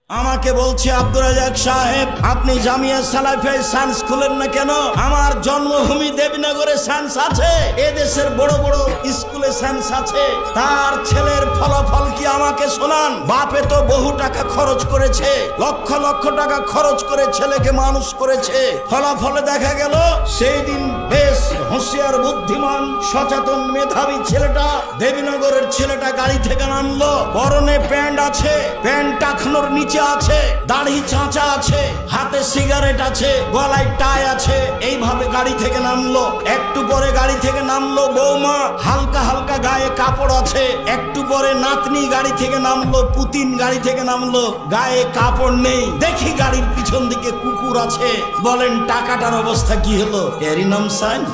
আমাকে বলছে আব্দুর রাজ্জাক সাহেব, আপনি জামিয়া সালাফিয়ায় সায়েন্স খুলেন না কেন? আমার জন্মভূমি দেবীনগরে সায়েন্স আছে, এদেশের বড় বড় স্কুলে সায়েন্স আছে। তার ছেলের ফলাফল কি আমাকে শোনান। বাপে তো বহু টাকা খরচ করেছে, লক্ষ লক্ষ টাকা খরচ করে ছেলেকে মানুষ করেছে। ফলাফলে দেখা গেল সেই দিন বেশ হুঁশিয়ার, বুদ্ধিমান, সচেতন, মেধাবী ছেলেটা, দেবীনগরের ছেলেটা গাড়ি থেকে নামলো। পরনে প্যান্ট আছে, প্যান্ট টাকনোর নিচে আছে, দাড়ি চাঁচা আছে, হাতে সিগারেট আছে, গলায় টাই আছে। এইভাবে গাড়ি থেকে নামলো। একটু পরে গাড়ি থেকে নামলো বৌমা, হালকা হালকা গায়ে কাপড় আছে। একটু পরে নাতনি গাড়ি থেকে নামলো, পুতিন গাড়ি থেকে নামলো, গায়ে কাপড় নেই। দেখি গাড়ির পিছন দিকে কুকুর আছে। বলেন টাকাটার অবস্থা কি হলো? এরই নাম সায়েন্স।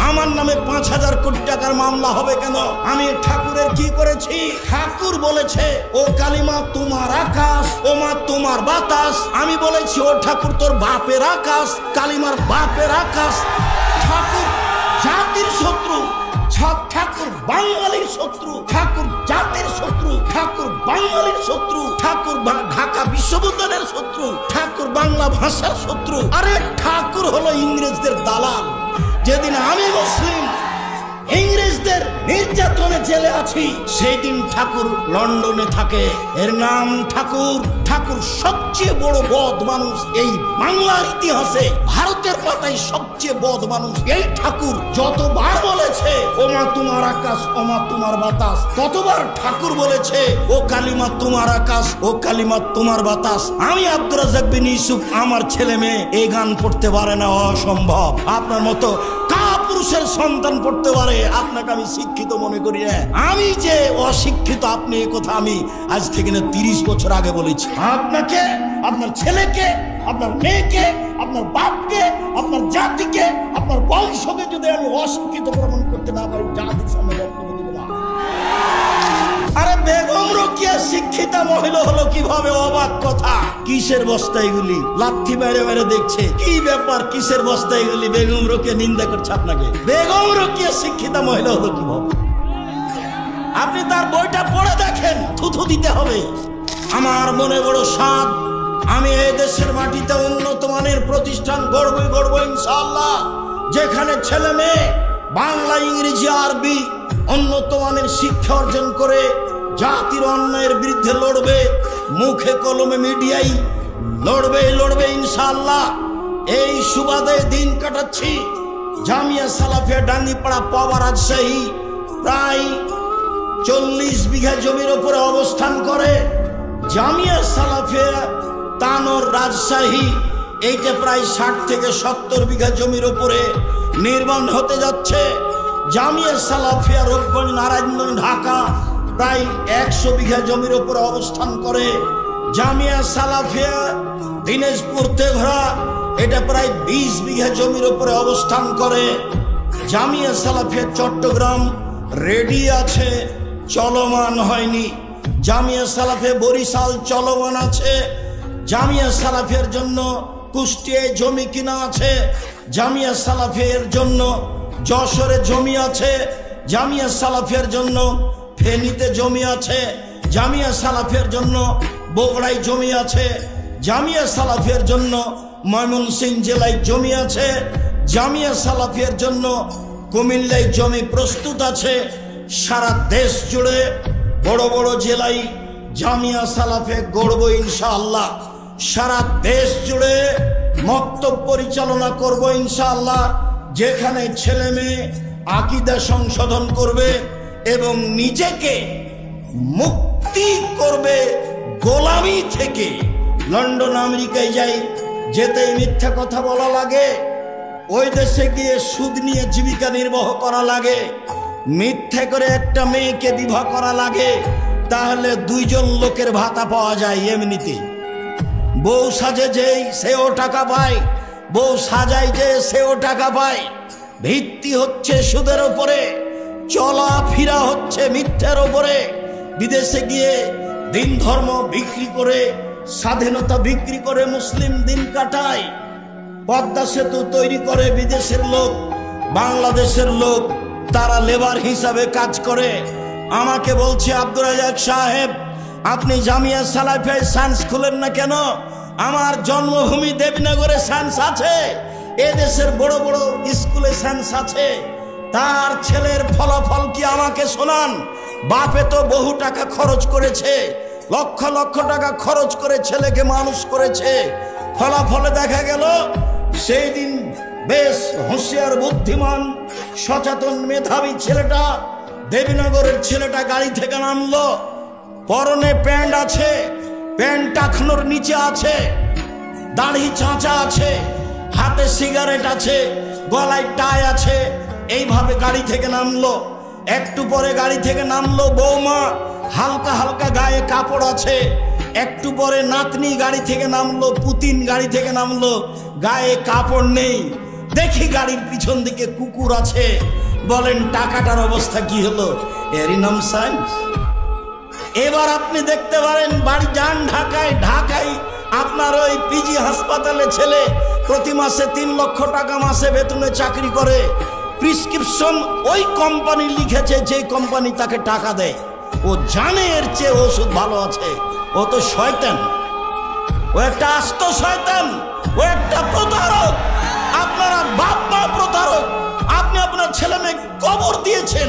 আমার নামে 5,000 কোটি টাকার মামলা হবে কেন? আমি ঠাকুরের কি করেছি? ঠাকুর বলেছে ও কালিমা তোমার আকাশ, ও মা তোমার বাতাস। আমি বলেছি ও ঠাকুর তোর বাপের আকাশ, কালিমার বাপের আকাশ। ঠাকুর জাতির শত্রু, ঠাকুর বাঙালির শত্রু, ঠাকুর জাতির শত্রু, ঠাকুর বাঙালির শত্রু, ঠাকুর ঢাকা বিশ্ববিদ্যালয়ের শত্রু, ঠাকুর বাংলা ভাষার শত্রু। আরে ঠাকুর হলো ইংরেজদের দালাল। যেদিন আমি মুসলিম ইংরেজদের নির্যাতনে জেলে আছি, সেই দিন ঠাকুর লন্ডনে থাকে। এর নাম ঠাকুর। ঠাকুর সবচেয়ে বড় বদ মানুষ এই বাংলার ইতিহাসে, ভারতের পাতায় সবচেয়ে বদ মানুষ এই ঠাকুর। যতবার বলেছে ও মা তোমার আকাশ, ও মা তোমার বাতাস, ততবার ঠাকুর বলেছে ও কালিমা তোমার আকাশ, ও কালিমা তোমার বাতাস। আমি আব্দুর রাজ্জাক বিন ইউসুফ, আমার ছেলে মেয়ে এই গান পড়তে পারে না, অসম্ভব। আপনার মতো পুরুষের সন্তান পড়তে পারে, আপনাকে আমি শিক্ষিত মনে করি না। আমি যে অশিক্ষিত, আপনি এই কথা আমি আজ থেকে না 30 বছর আগে বলেছি। আপনাকে, আপনার ছেলেকে, আপনার মেয়েকে, আপনার বাপকে, আপনার জাতিকে, আপনার বংশকে যদি আমি অশিক্ষিত প্রমাণ করতে না পারি, জাতির সামনে বক্তব্য দেব না। আরে বেগম রোকেয়া শিক্ষিতা মহিলা হলো কিভাবে? অবাক কথা। কিসের বস্তা এগুলি? লাথি মেরে মেরে দেখছে কি ব্যাপার, কিসের বস্তা এগুলি? বেগম রোকেয়া নিন্দা করছে আপনাকে। বেগম রোকেয়া শিক্ষিতা মহিলা হলো কিভাবে? আপনি তার বইটা পড়ে দেখেন, থুথু দিতে হবে। আমার মনে বড় সাধ, আমি এই দেশের মাটিতে উন্নত মানের প্রতিষ্ঠান গড়বই ইনশাআল্লাহ, যেখানে ছেলে মেয়ে বাংলা, ইংরেজি, আরবি উন্নত মানের শিক্ষা অর্জন করে জাতির অন্যায়ের বিরুদ্ধে লড়বে। মুখে কলমে মিডিয়ায় লড়বে ইনশাআল্লাহ। এই সুবাদে দিন কাটাচ্ছি। জামিয়া সালাফিয়া ডাঙ্গিপাড়া পাওয়া রাজশাহী প্রায় 40 বিঘা জমির উপরে অবস্থান করে। জামিয়া সালাফিয়া তানোর রাজশাহী, এইটা প্রায় 60 থেকে 70 বিঘা জমির উপরে নির্মাণ হতে যাচ্ছে। জামিয়া সালাফিয়া রূপগঞ্জ, নারায়ণগঞ্জ, ঢাকা প্রায় 100 বিঘা জমির উপরে অবস্থান করে। জামিয়া সালাফিয়া দিনাজপুর তেঘরা, এটা প্রায় 20 বিঘা জমির উপরে অবস্থান করে। জামিয়া সালাফিয়া চট্টগ্রাম রেডি আছে, চলমান হয়নি। জামিয়া সালাফিয়া বরিশাল চলমান আছে। জামিয়া সালাফিয়ার জন্য কুষ্টিয়ায় জমি কিনা আছে। জামিয়া সালাফিয়ার জন্য যশোরে জমি আছে। জামিয়া সালাফিয়ার জন্য ফেনীতে জমি আছে। জামিয়া সালাফিয়ার জন্য বগুড়ায় জমি আছে। জামিয়া সালাফিয়ার জন্য ময়মনসিংহ জেলায় জমি আছে। জামিয়া সালাফিয়ার জন্য কুমিল্লায় জমি প্রস্তুত আছে। সারা দেশ জুড়ে বড় বড় জেলায় জামিয়া সালাফিয়া গড়ব ইনশাআল্লাহ। সারা দেশ জুড়ে মক্তব পরিচালনা করব ইনশাআল্লাহ, যেখানে ছেলে মেয়ে আকীদা সংশোধন করবে এবং নিজেকে মুক্তি করবে গোলামি থেকে। লন্ডন আমেরিকায় যাই, যেতেই মিথ্যা কথা বলা লাগে, ওই দেশে গিয়ে সুদ নিয়ে জীবিকা নির্বাহ করা লাগে, মিথ্যা করে একটা মেয়েকে বিবাহ করা লাগে, তাহলে 2 জন লোকের ভাতা পাওয়া যায় এমনিতে। বউ সাজে যেই সেও টাকা পায়, বউ সাজায় যে সেও টাকা পায়। ভিত্তি হচ্ছে সুদের উপরে, চলাফেরা হচ্ছে মিথ্যার উপরে। বিদেশে গিয়ে দিন ধর্ম বিক্রি করে, স্বাধীনতা বিক্রি করে মুসলিম দিন কাটায়। পদ্মা সেতু তৈরি করে বিদেশের লোক, বাংলাদেশের লোক তারা লেবার হিসাবে কাজ করে। আমাকে বলছে আব্দুর রাজ্জাক সাহেব, আপনি জামিয়া সালাফিয়ায় সায়েন্স খুলেন না কেন? আমার জন্মভূমি দেবীনগরে সায়েন্স আছে, এদেশের বড় বড় স্কুলে সায়েন্স আছে। তার ছেলের ফলাফল কি আমাকে শোনান। বাপে তো বহু টাকা খরচ করেছে, লক্ষ লক্ষ টাকা খরচ করে ছেলেকে মানুষ করেছে। ফলাফলে দেখা গেল সেই দিন বেশ হুঁশিয়ার বুদ্ধিমান সচেতন মেধাবী ছেলেটা, দেবীনগরের ছেলেটা গাড়ি থেকে নামলো। পরনে প্যান্ট আছে, প্যান্ট টাকনোর নিচে আছে, দাড়ি চাঁচা আছে, হাতে সিগারেট আছে, গলায় টাই আছে। এইভাবে গাড়ি থেকে নামলো। একটু পরে গাড়ি থেকে নামলো বৌমা, হালকা হালকা গায়ে কাপড় আছে। একটু পরে নাতনি গাড়ি থেকে নামলো, পুতিন গাড়ি থেকে নামলো, গায়ে কাপড় নেই। দেখি গাড়ির পিছন দিকে কুকুর আছে। বলেন টাকাটার অবস্থা কি হলো? এরই নাম সায়েন্স। এবার আপনি দেখতে পারেন, বাড়ি যান ঢাকায়, ঢাকায় আপনার ওই পিজি হাসপাতালে ছেলে প্রতি মাসে 3 লক্ষ টাকা মাসে বেতনে চাকরি করে। প্রিসক্রিপশন ওই কোম্পানি লিখেছে যে কোম্পানি তাকে টাকা দেয়। ও জানে এর চেয়ে ওষুধ ভালো আছে। ও তো শয়তান, ও একটা আস্ত শয়তান, ও একটা প্রতারক। আপনারা বাপ মা প্রতারক। আপনি আপনার ছেলে মেয়ে কবর দিয়েছেন।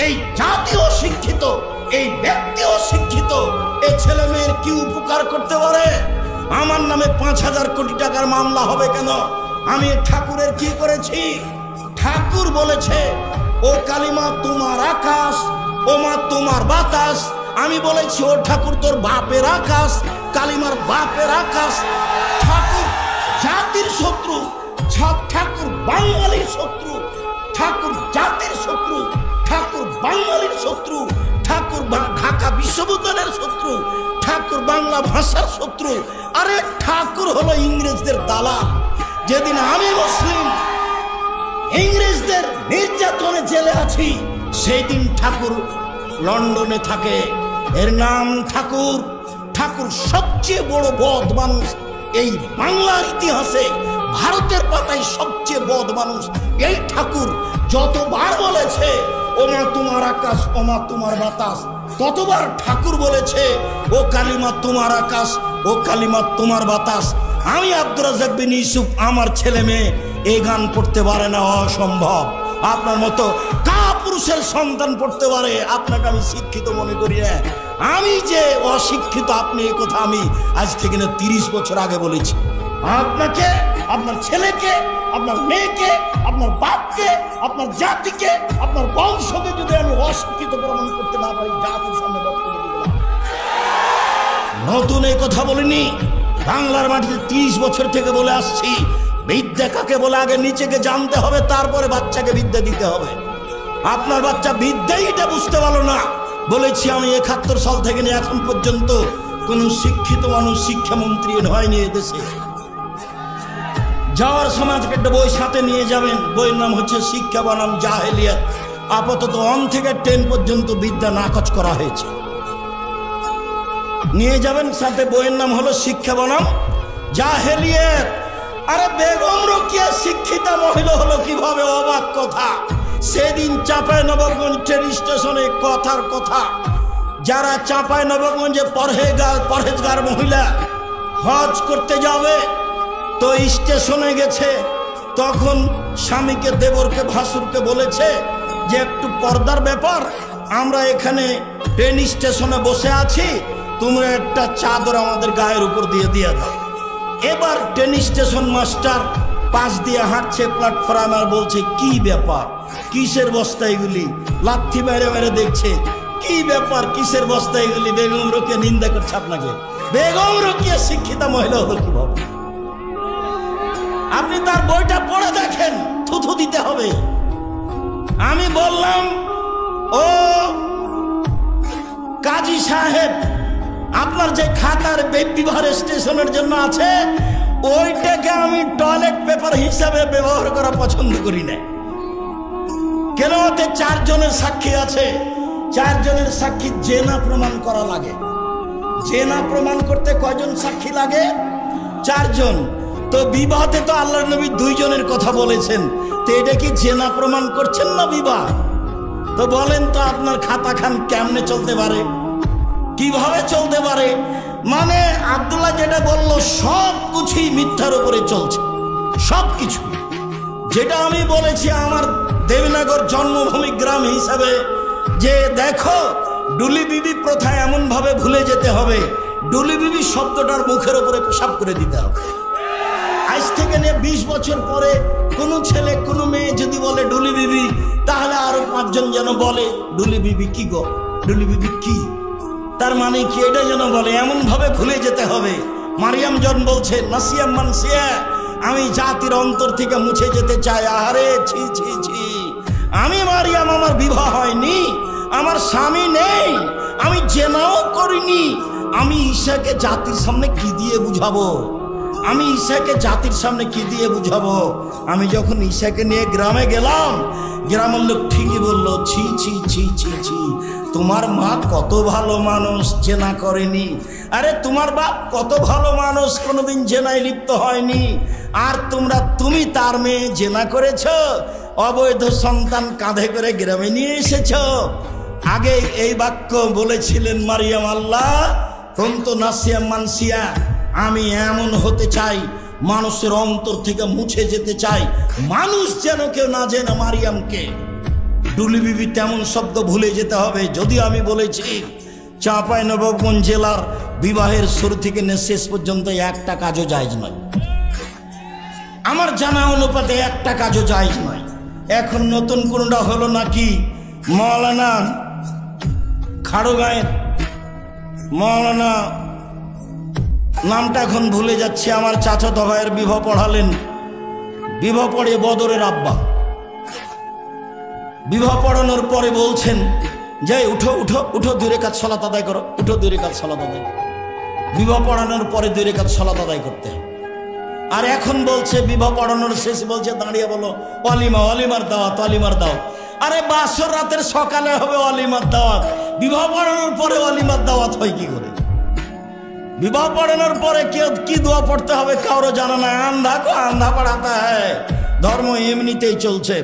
এই জাতীয় শিক্ষিত, এই ব্যক্তিও শিক্ষিত, এই ছেলে মেয়ের কি উপকার করতে পারে? আমার নামে 5,000 কোটি টাকার মামলা হবে কেন? আমি ঠাকুরের কি করেছি? ঠাকুর বলেছে ও কালিমা তোমার আকাশ, ও মা তোমার বাতাস। আমি বলেছি ও ঠাকুর তোর বাপের আকাশ, কালিমার বাপের আকাশ। ঠাকুর জাতির শত্রু, ঠাকুর বাঙালির শত্রু, ঠাকুর জাতির শত্রু, ঠাকুর বাঙালির শত্রু, ঠাকুর ঢাকা বিশ্ববিদ্যালয়ের শত্রু, ঠাকুর বাংলা ভাষার শত্রু। আরে ঠাকুর হলো ইংরেজদের দালাল। যেদিন আমি মুসলিম ইংরেজদের নির্যাতনে জেলে আছি, সেই দিন ঠাকুর লন্ডনে থাকে। এর নাম ঠাকুর। ঠাকুর সবচেয়ে বড় বদ মানুষ এই বাংলার ইতিহাসে, ভারতের পাতায় সবচেয়ে বদ মানুষ এই ঠাকুর। যতবার বলেছে ও মা তোমার আকাশ, ও মা তোমার বাতাস, ততবার ঠাকুর বলেছে ও কালিমা তোমার আকাশ, ও কালিমা তোমার বাতাস। আমি আব্দুর রাজ্জাক বিন ইউসুফ, আমার ছেলে মেয়ে এই গান পড়তে পারে না, অসম্ভব। আপনার মতো কাপুরুষের সন্তান পড়তে পারে, আপনাকে আমি শিক্ষিত মনে করি না। আমি যে অশিক্ষিত আপনি এই কথা আমি আজ থেকে না 30 বছর আগে বলেছি। আপনাকে, আপনার ছেলেকে, আপনার মেয়েকে, আপনার বাপকে, আপনার জাতিকে, আপনার বংশকে যদি আমি অশিক্ষিত প্রমাণ করতে না পারি, জাতির সামনে বক্তব্য দিলাম। নতুন এই কথা বলিনি, বাংলার মাটিতে 30 বছর থেকে বলে আসছি। বিদ্যা কাকে বলে আগে নিচেকে জানতে হবে, তারপরে বাচ্চাকে বিদ্যা দিতে হবে। আপনার বাচ্চা বিদ্যাই এটা বুঝতে পারলো না। বলেছি আমি 71 সাল থেকে নিয়ে এখন পর্যন্ত কোন শিক্ষিত মানুষ শিক্ষামন্ত্রী হয়নি এদেশে। যাওয়ার সময় একটা বই সাথে নিয়ে যাবেন, বইয়ের নাম হচ্ছে শিক্ষা বনাম জাহেলিয়াত। আপাতত 1 থেকে 10 পর্যন্ত বিদ্যা নাকচ করা হয়েছে। নিয়ে যাবেন সাথে, বইয়ের নাম হলো শিক্ষা বনাম জাহেলিয়াত। আরে বেগম রোকেয়া শিক্ষিতা মহিলা হলো কিভাবে? অবাক কথা। সেদিন চাঁপাইনবাবগঞ্জ ট্রেন স্টেশনে কথার কথা, যারা চাঁপাইনবাবগঞ্জে পরহেজগার মহিলা হজ করতে যাবে, তো স্টেশনে গেছে, তখন স্বামীকে, দেবরকে, ভাসুরকে বলেছে যে একটু পর্দার ব্যাপার, আমরা এখানে ট্রেন স্টেশনে বসে আছি, তোমরা একটা চাদর আমাদের গায়ের উপর দিয়ে দাও। এবার ট্রেন স্টেশন মাস্টার পাশ দিয়ে হাঁটছে প্ল্যাটফর্মে, আর বলছে কি ব্যাপার, কিসের বস্তা এগুলি? লাথি মেরে মেরে দেখছে কি ব্যাপার, কিসের বস্তা এগুলি? বেগম রোকেয়া নিন্দা করছে আপনাকে। বেগম রোকেয়া শিক্ষিতা মহিলা হলো কিভাবে? আপনি তার বইটা পড়ে দেখেন, থুথু দিতে হবে। আমি বললাম ও কাজী সাহেব, আপনার যে খাতার বিভার স্টেশনের জন্য আছে, ওইটাকে আমি টয়লেট পেপার হিসাবে ব্যবহার করা পছন্দ করি না। কেন? ওতে 4 জনের সাক্ষী আছে। 4 জনের সাক্ষী জেনা প্রমাণ করা লাগে। জেনা প্রমাণ করতে কয়জন সাক্ষী লাগে? 4 জন। তো বিবাহতে তো আল্লাহর নবী 2 জনের কথা বলেছেন, তো এটা কি জেনা প্রমাণ করছেন না বিবাহ? তো বলেন তো আপনার খাতা খান কেমনে চলতে পারে? কিভাবে চলতে পারে? মানে আব্দুল্লাহ যেটা বলল সব কিছুই মিথ্যার উপরে চলছে, সব কিছু। যেটা আমি বলেছি আমার দেবনগর জন্মভূমি গ্রাম হিসাবে, যে দেখো ডুলি বিবি প্রথা এমন ভাবে ভুলে যেতে হবে, ডুলি বিবি শব্দটার মুখের উপরে পেশাব করে দিতে হবে। আজ থেকে নিয়ে 20 বছর পরে কোনো ছেলে কোনো মেয়ে যদি বলে ডুলি বিবি, তাহলে আরো 5 জন যেন বলে ডুলি বিবি কি গো, ডুলি বিবি কি, তার মানে কি, এটা যেন বলে। এমন ভাবে ভুলে যেতে হবে। মারিয়াম জন বলছে নাসিয়া মানসিয়া, আমি জাতির অন্তর থেকে মুছে যেতে চাই। আহারে ছি ছি ছি, আমি মারিয়াম, আমার বিবাহ হয়নি, আমার স্বামী নেই, আমি জেনাও করিনি। আমি ঈশাকে জাতির সামনে কি দিয়ে বুঝাবো? আমি ঈশাকে জাতির সামনে কি দিয়ে বুঝাবো? আমি যখন ঈশাকে নিয়ে গ্রামে গেলাম, গ্রামের লোক ঠিকই বললো ছি ছি ছি ছি ছি, তোমার মা কত ভালো মানুষ, জেনা করেনি। আরে তোমার বাপ কত ভালো মানুষ, কোনোদিন জেনায় লিপ্ত হয়নি। আর তুমি তার মেয়ে জেনা করেছ, অবৈধ সন্তান কাঁধে করে গ্রামে নিয়ে এসেছ। আগে এই বাক্য বলেছিলেন মারিয়াম, আল্লাহ কুনতু নাসিয়া মানসিয়া, আমি এমন হতে চাই, মানুষের অন্তর থেকে মুছে যেতে চাই, মানুষ যেন কেউ না জেনে মারিয়ামকে। ডুলি বিবি তেমন শব্দ ভুলে যেতে হবে। যদিও আমি বলেছি চাঁপাইনবাবগঞ্জ জেলার বিবাহের শুরু থেকে শেষ পর্যন্ত একটা কাজও জায়েজ নয়, আমার জানা অনুপাতে একটা কাজও জায়েজ নয়। এখন নতুন কোনটা হলো নাকি, মাওলানা খাড়গাঁয়ের মাওলানা, নামটা এখন ভুলে যাচ্ছে, আমার চাচাতো ভাইয়ের বিবাহ পড়ালেন, বিবাহ পড়ে বদরের আব্বা, বিবাহ পড়ানোর পরে বলছেন যে উঠো উঠো উঠো, 2 রাকাত সালাত আদায় করো, উঠো 2 রাকাত সালাত আদায় করো। বিবাহ পড়ানোর পরে 2 রাকাত সালাত আদায় করতে হয়। আর এখন বলছে বিবাহ পড়ানোর শেষ বলছে দাঁড়িয়ে বলো অলিমা, অলিমার দাওয়াত, অলিমার দাওয়াত। আরে বাসর রাতের সকালে হবে অলিমার দাওয়াত, বিবাহ পড়ানোর পরে অলিমার দাওয়াত হয় কি করে? বিবাহ পড়ানোর পরে কেউ কি দোয়া পড়তে হবে কারো জানা নাই। আন্ধা কো আন্ধা পড়াতা হ্যায়, ধর্ম এমনিতেই চলছে।